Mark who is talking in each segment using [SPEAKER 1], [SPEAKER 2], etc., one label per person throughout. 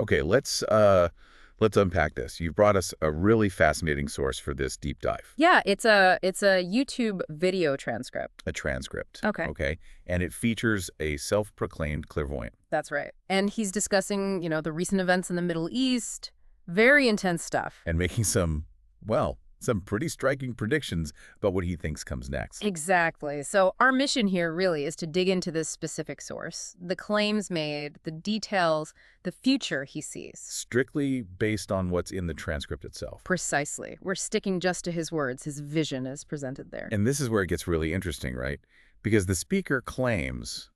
[SPEAKER 1] Okay, let's unpack this. You've brought us a really fascinating source for this deep dive.
[SPEAKER 2] Yeah, it's a YouTube video transcript.
[SPEAKER 1] A transcript.
[SPEAKER 2] Okay.
[SPEAKER 1] Okay? And it features a self-proclaimed clairvoyant.
[SPEAKER 2] That's right. And he's discussing, the recent events in the Middle East. Very intense stuff.
[SPEAKER 1] And making some pretty striking predictions about what he thinks comes next.
[SPEAKER 2] Exactly. So our mission here really is to dig into this specific source, the claims made, the details, the future he sees.
[SPEAKER 1] Strictly based on what's in the transcript itself.
[SPEAKER 2] Precisely. We're sticking just to his words, his vision as presented there.
[SPEAKER 1] And this is where it gets really interesting, right? Because the speaker claims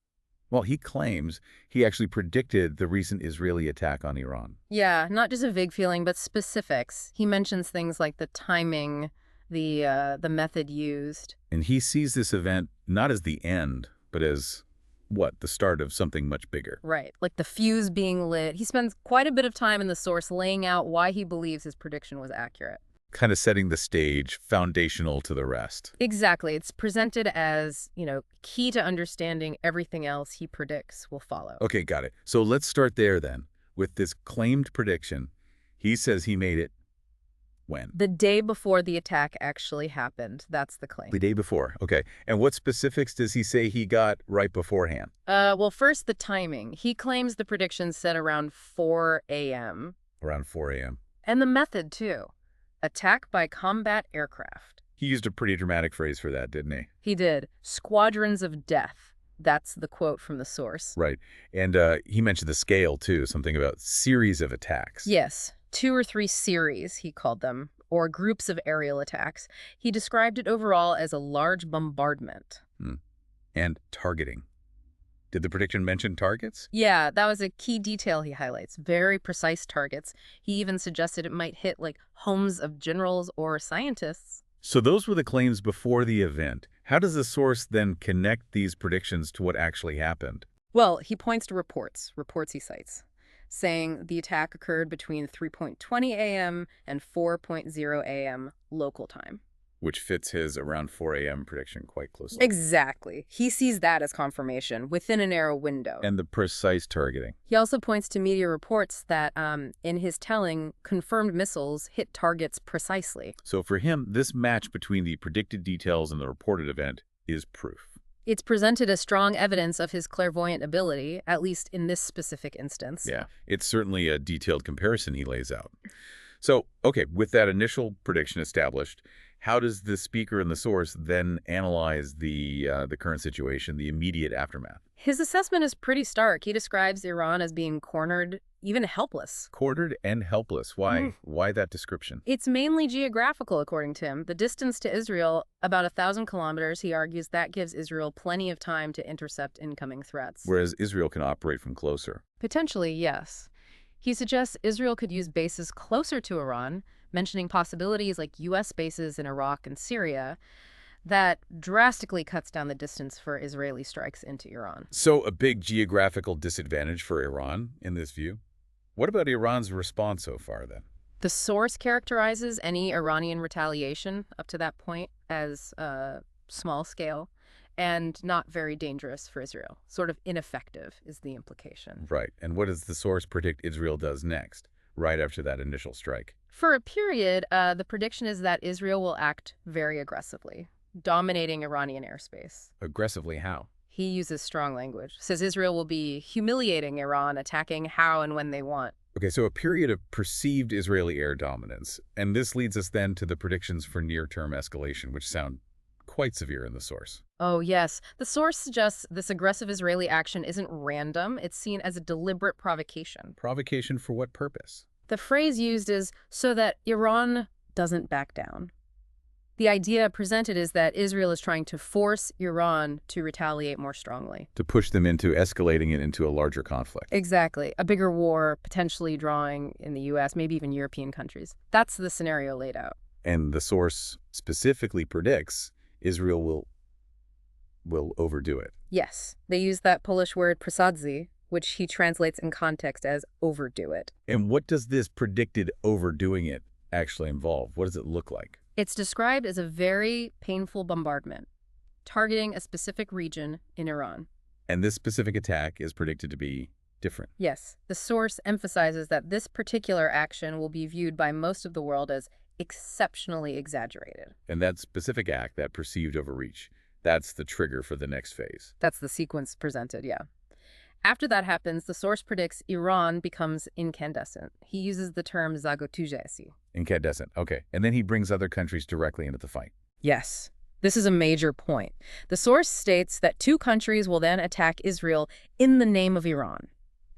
[SPEAKER 1] he actually predicted the recent Israeli attack on Iran.
[SPEAKER 2] Yeah, not just a vague feeling, but specifics. He mentions things like the timing, the method used.
[SPEAKER 1] And he sees this event not as the end, but as, the start of something much bigger.
[SPEAKER 2] Right, like the fuse being lit. He spends quite a bit of time in the source laying out why he believes his prediction was accurate.
[SPEAKER 1] Kind of setting the stage, foundational to the rest.
[SPEAKER 2] Exactly. It's presented as, key to understanding everything else he predicts will follow.
[SPEAKER 1] Okay, got it. So let's start there then. With this claimed prediction, he says he made it when?
[SPEAKER 2] The day before the attack actually happened. That's the claim.
[SPEAKER 1] The day before. Okay. And what specifics does he say he got right beforehand?
[SPEAKER 2] Well, first, the timing. He claims the prediction said around 4 a.m.
[SPEAKER 1] Around 4 a.m.
[SPEAKER 2] And the method, too. Attack by combat aircraft.
[SPEAKER 1] He used a pretty dramatic phrase for that, didn't he?
[SPEAKER 2] He did. Squadrons of death. That's the quote from the source.
[SPEAKER 1] Right. And he mentioned the scale, too, something about series of attacks.
[SPEAKER 2] Yes. 2 or 3 series, he called them, or groups of aerial attacks. He described it overall as a large bombardment.
[SPEAKER 1] And targeting. Did the prediction mention targets?
[SPEAKER 2] Yeah, that was a key detail he highlights. Very precise targets. He even suggested it might hit, homes of generals or scientists.
[SPEAKER 1] So those were the claims before the event. How does the source then connect these predictions to what actually happened?
[SPEAKER 2] Well, he points to reports he cites, saying the attack occurred between 3:20 a.m. and 4:00 a.m. local time.
[SPEAKER 1] Which fits his around 4 a.m. prediction quite closely.
[SPEAKER 2] Exactly. He sees that as confirmation within a narrow window.
[SPEAKER 1] And the precise targeting.
[SPEAKER 2] He also points to media reports that, in his telling, confirmed missiles hit targets precisely.
[SPEAKER 1] So for him, this match between the predicted details and the reported event is proof.
[SPEAKER 2] It's presented as strong evidence of his clairvoyant ability, at least in this specific instance.
[SPEAKER 1] Yeah, it's certainly a detailed comparison he lays out. So, okay, with that initial prediction established, how does the speaker and the source then analyze the current situation, the immediate aftermath?
[SPEAKER 2] His assessment is pretty stark. He describes Iran as being cornered, even helpless.
[SPEAKER 1] Cornered and helpless. Why? Why that description?
[SPEAKER 2] It's mainly geographical, according to him. The distance to Israel, about 1,000 kilometers, he argues that gives Israel plenty of time to intercept incoming threats.
[SPEAKER 1] Whereas Israel can operate from closer.
[SPEAKER 2] Potentially, yes. He suggests Israel could use bases closer to Iran, mentioning possibilities like U.S. bases in Iraq and Syria. That drastically cuts down the distance for Israeli strikes into Iran.
[SPEAKER 1] So a big geographical disadvantage for Iran in this view? What about Iran's response so far, then?
[SPEAKER 2] The source characterizes any Iranian retaliation up to that point as small scale and not very dangerous for Israel. Sort of ineffective is the implication.
[SPEAKER 1] Right. And what does the source predict Israel does next, right after that initial strike?
[SPEAKER 2] For a period, the prediction is that Israel will act very aggressively, dominating Iranian airspace.
[SPEAKER 1] Aggressively how?
[SPEAKER 2] He uses strong language. Says Israel will be humiliating Iran, attacking how and when they want.
[SPEAKER 1] Okay, so a period of perceived Israeli air dominance. And this leads us then to the predictions for near-term escalation, which sound quite severe in the source.
[SPEAKER 2] Oh, yes. The source suggests this aggressive Israeli action isn't random. It's seen as a deliberate provocation.
[SPEAKER 1] Provocation for what purpose?
[SPEAKER 2] The phrase used is so that Iran doesn't back down. The idea presented is that Israel is trying to force Iran to retaliate more strongly.
[SPEAKER 1] To push them into escalating it into a larger conflict.
[SPEAKER 2] Exactly. A bigger war, potentially drawing in the U.S., maybe even European countries. That's the scenario laid out.
[SPEAKER 1] And the source specifically predicts Israel will overdo it.
[SPEAKER 2] Yes. They use that Polish word przesadzi, which he translates in context as overdo it.
[SPEAKER 1] And what does this predicted overdoing it actually involve? What does it look like?
[SPEAKER 2] It's described as a very painful bombardment, targeting a specific region in Iran.
[SPEAKER 1] And this specific attack is predicted to be different.
[SPEAKER 2] Yes, the source emphasizes that this particular action will be viewed by most of the world as exceptionally exaggerated.
[SPEAKER 1] And that specific act, that perceived overreach, that's the trigger for the next phase.
[SPEAKER 2] That's the sequence presented, yeah. After that happens, the source predicts Iran becomes incandescent. He uses the term zagotujesi.
[SPEAKER 1] Incandescent. Okay. And then he brings other countries directly into the fight.
[SPEAKER 2] Yes. This is a major point. The source states that two countries will then attack Israel in the name of Iran.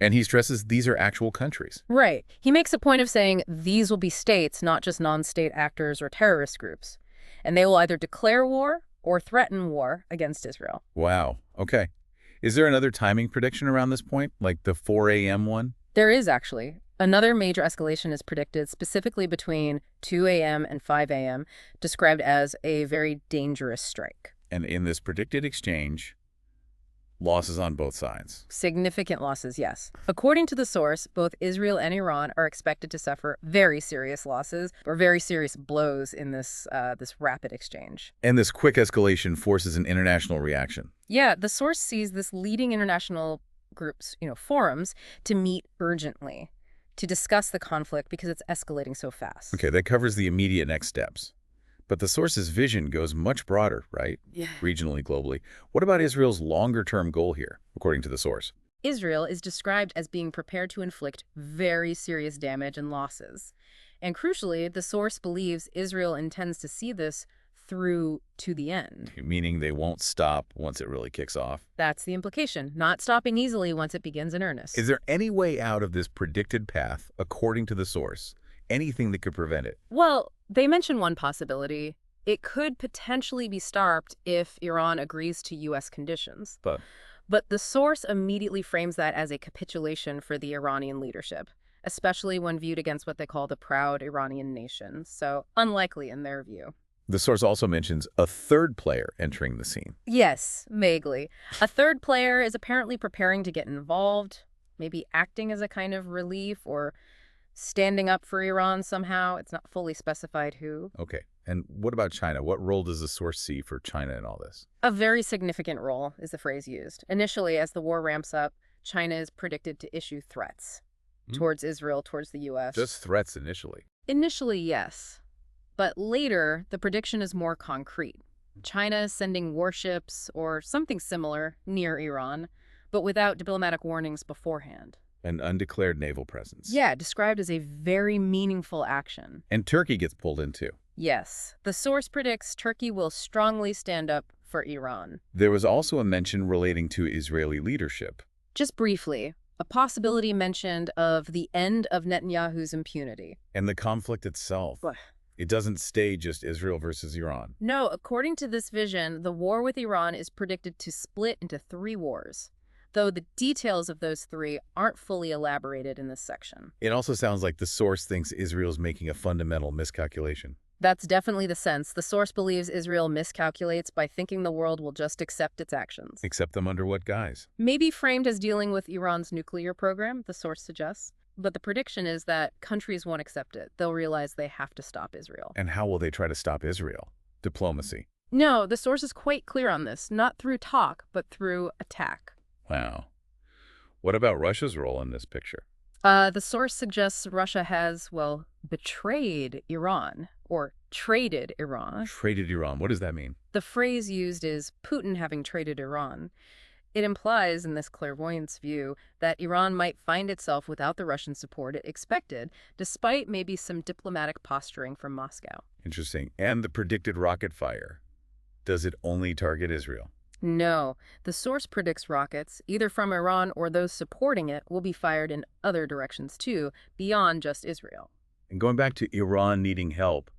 [SPEAKER 1] And he stresses these are actual countries.
[SPEAKER 2] Right. He makes a point of saying these will be states, not just non-state actors or terrorist groups. And they will either declare war or threaten war against Israel.
[SPEAKER 1] Wow. Okay. Is there another timing prediction around this point, like the 4 a.m. one?
[SPEAKER 2] There is, actually. Another major escalation is predicted specifically between 2 a.m. and 5 a.m., described as a very dangerous strike.
[SPEAKER 1] And in this predicted exchange, losses on both sides.
[SPEAKER 2] Significant losses, yes. According to the source, both Israel and Iran are expected to suffer very serious losses or very serious blows in this rapid exchange.
[SPEAKER 1] And this quick escalation forces an international reaction.
[SPEAKER 2] Yeah, the source sees this leading international groups, forums, to meet urgently to discuss the conflict because it's escalating so fast.
[SPEAKER 1] Okay, that covers the immediate next steps. But the source's vision goes much broader, right?
[SPEAKER 2] Yeah.
[SPEAKER 1] Regionally, globally. What about Israel's longer-term goal here, according to the source?
[SPEAKER 2] Israel is described as being prepared to inflict very serious damage and losses. And crucially, the source believes Israel intends to see this through to the end.
[SPEAKER 1] Meaning they won't stop once it really kicks off.
[SPEAKER 2] That's the implication, not stopping easily once it begins in earnest.
[SPEAKER 1] Is there any way out of this predicted path, according to the source? Anything that could prevent it?
[SPEAKER 2] Well, they mention one possibility. It could potentially be stopped if Iran agrees to U.S. conditions. But the source immediately frames that as a capitulation for the Iranian leadership, especially when viewed against what they call the proud Iranian nation. So unlikely in their view.
[SPEAKER 1] The source also mentions a third player entering the scene.
[SPEAKER 2] Yes, vaguely. A third player is apparently preparing to get involved, maybe acting as a kind of relief or standing up for Iran somehow. It's not fully specified who.
[SPEAKER 1] Okay. And what about China? What role does the source see for China in all this?
[SPEAKER 2] A very significant role is the phrase used. Initially, as the war ramps up, China is predicted to issue threats towards Israel, towards the U.S.
[SPEAKER 1] Just threats initially.
[SPEAKER 2] Initially, yes. But later, the prediction is more concrete. China is sending warships or something similar near Iran, but without diplomatic warnings beforehand.
[SPEAKER 1] An undeclared naval presence.
[SPEAKER 2] Yeah, described as a very meaningful action.
[SPEAKER 1] And Turkey gets pulled in too.
[SPEAKER 2] Yes, the source predicts Turkey will strongly stand up for Iran.
[SPEAKER 1] There was also a mention relating to Israeli leadership.
[SPEAKER 2] Just briefly, a possibility mentioned of the end of Netanyahu's impunity.
[SPEAKER 1] And the conflict itself. It doesn't stay just Israel versus Iran.
[SPEAKER 2] No, according to this vision, the war with Iran is predicted to split into 3 wars, though the details of those 3 aren't fully elaborated in this section.
[SPEAKER 1] It also sounds like the source thinks Israel's making a fundamental miscalculation.
[SPEAKER 2] That's definitely the sense. The source believes Israel miscalculates by thinking the world will just accept its actions.
[SPEAKER 1] Accept them under what guise?
[SPEAKER 2] Maybe framed as dealing with Iran's nuclear program, the source suggests. But the prediction is that countries won't accept it. They'll realize they have to stop Israel.
[SPEAKER 1] And how will they try to stop Israel? Diplomacy.
[SPEAKER 2] No, the source is quite clear on this. Not through talk, but through attack.
[SPEAKER 1] Wow. What about Russia's role in this picture?
[SPEAKER 2] The source suggests Russia has, betrayed Iran, or traded Iran.
[SPEAKER 1] Traded Iran. What does that mean?
[SPEAKER 2] The phrase used is Putin having traded Iran. It implies, in this clairvoyant's view, that Iran might find itself without the Russian support it expected, despite maybe some diplomatic posturing from Moscow.
[SPEAKER 1] Interesting. And the predicted rocket fire. Does it only target Israel?
[SPEAKER 2] No. The source predicts rockets, either from Iran or those supporting it, will be fired in other directions too, beyond just Israel.
[SPEAKER 1] And going back to Iran needing help,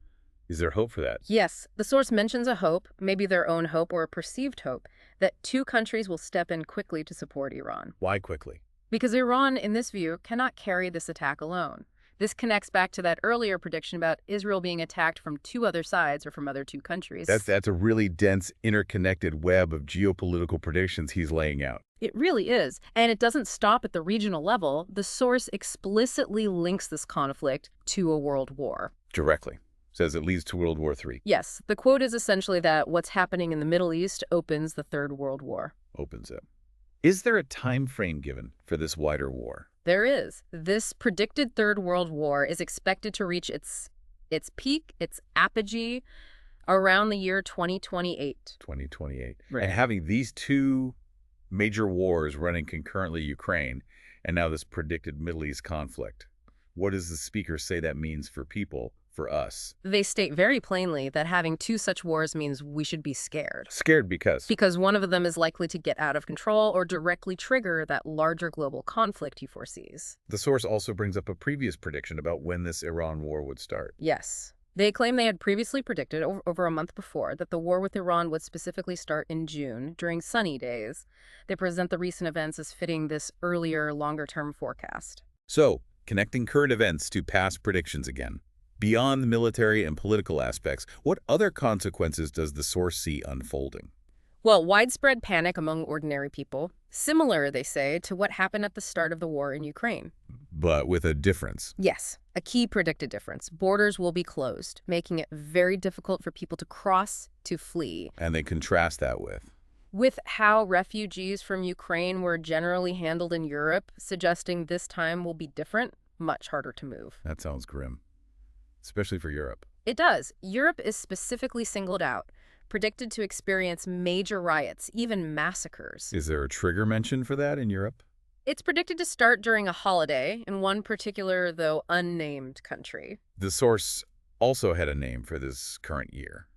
[SPEAKER 1] is there hope for that?
[SPEAKER 2] Yes. The source mentions a hope, maybe their own hope or a perceived hope, that 2 countries will step in quickly to support Iran.
[SPEAKER 1] Why quickly?
[SPEAKER 2] Because Iran, in this view, cannot carry this attack alone. This connects back to that earlier prediction about Israel being attacked from 2 other sides or from other 2 countries.
[SPEAKER 1] That's a really dense, interconnected web of geopolitical predictions he's laying out.
[SPEAKER 2] It really is. And it doesn't stop at the regional level. The source explicitly links this conflict to a world war.
[SPEAKER 1] Directly. Says it leads to World War III.
[SPEAKER 2] Yes. The quote is essentially that what's happening in the Middle East opens the Third World War.
[SPEAKER 1] Opens it. Is there a time frame given for this wider war?
[SPEAKER 2] There is. This predicted Third World War is expected to reach its peak, its apogee, around the year 2028.
[SPEAKER 1] 2028.
[SPEAKER 2] Right.
[SPEAKER 1] And having these two major wars running concurrently, Ukraine, and now this predicted Middle East conflict, what does the speaker say that means for people, for us?
[SPEAKER 2] They state very plainly that having two such wars means we should be scared.
[SPEAKER 1] Scared because?
[SPEAKER 2] Because one of them is likely to get out of control or directly trigger that larger global conflict he foresees.
[SPEAKER 1] The source also brings up a previous prediction about when this Iran war would start.
[SPEAKER 2] Yes. They claim they had previously predicted over a month before that the war with Iran would specifically start in June during sunny days. They present the recent events as fitting this earlier, longer-term forecast.
[SPEAKER 1] So, connecting current events to past predictions again. Beyond the military and political aspects, what other consequences does the source see unfolding?
[SPEAKER 2] Well, widespread panic among ordinary people, similar, they say, to what happened at the start of the war in Ukraine.
[SPEAKER 1] But with a difference.
[SPEAKER 2] Yes, a key predicted difference. Borders will be closed, making it very difficult for people to cross, to flee.
[SPEAKER 1] And they contrast that
[SPEAKER 2] With how refugees from Ukraine were generally handled in Europe, suggesting this time will be different, much harder to move.
[SPEAKER 1] That sounds grim, especially for Europe.
[SPEAKER 2] It does. Europe is specifically singled out, predicted to experience major riots, even massacres.
[SPEAKER 1] Is there a trigger mentioned for that in Europe?
[SPEAKER 2] It's predicted to start during a holiday in one particular, though unnamed, country.
[SPEAKER 1] The source also had a name for this current year.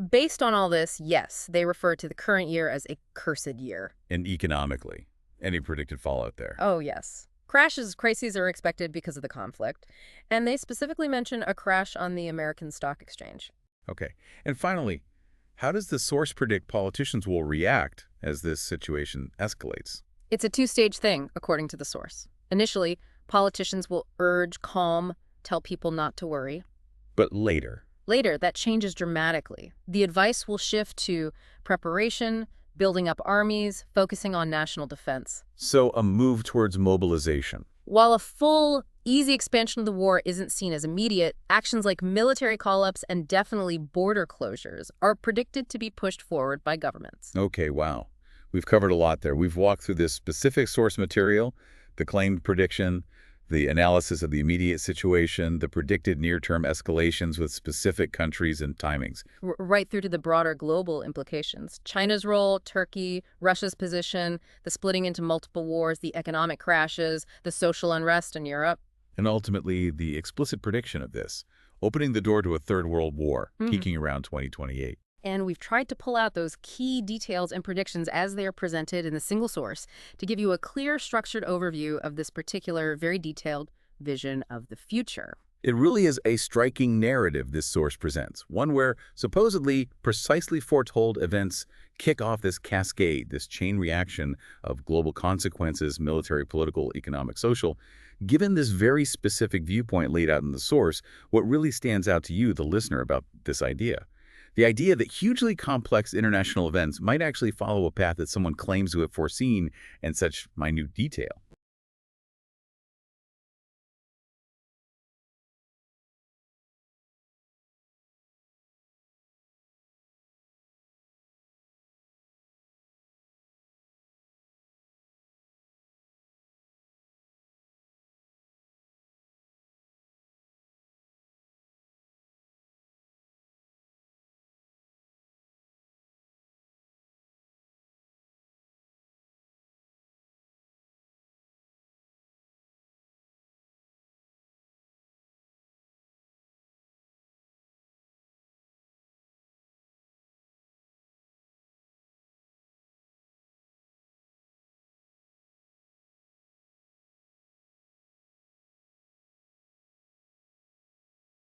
[SPEAKER 2] Based on all this, yes, they refer to the current year as a cursed year.
[SPEAKER 1] And economically, any predicted fallout there?
[SPEAKER 2] Oh, yes. Crises are expected because of the conflict, and they specifically mention a crash on the American stock exchange.
[SPEAKER 1] Okay. And finally, how does the source predict politicians will react as this situation escalates?
[SPEAKER 2] It's a two-stage thing, according to the source. Initially, politicians will urge calm, tell people not to worry.
[SPEAKER 1] But later?
[SPEAKER 2] Later, that changes dramatically. The advice will shift to preparation, building up armies, focusing on national defense.
[SPEAKER 1] So a move towards mobilization.
[SPEAKER 2] While a full, easy expansion of the war isn't seen as immediate, actions like military call-ups and definitely border closures are predicted to be pushed forward by governments.
[SPEAKER 1] Okay, wow. We've covered a lot there. We've walked through this specific source material, the claimed prediction, the analysis of the immediate situation, the predicted near-term escalations with specific countries and timings.
[SPEAKER 2] Right through to the broader global implications. China's role, Turkey, Russia's position, the splitting into multiple wars, the economic crashes, the social unrest in Europe.
[SPEAKER 1] And ultimately, the explicit prediction of this, opening the door to a third world war, peaking around 2028.
[SPEAKER 2] And we've tried to pull out those key details and predictions as they are presented in the single source to give you a clear, structured overview of this particular, very detailed vision of the future.
[SPEAKER 1] It really is a striking narrative this source presents, one where supposedly precisely foretold events kick off this cascade, this chain reaction of global consequences, military, political, economic, social. Given this very specific viewpoint laid out in the source, what really stands out to you, the listener, about this idea? The idea that hugely complex international events might actually follow a path that someone claims to have foreseen in such minute detail.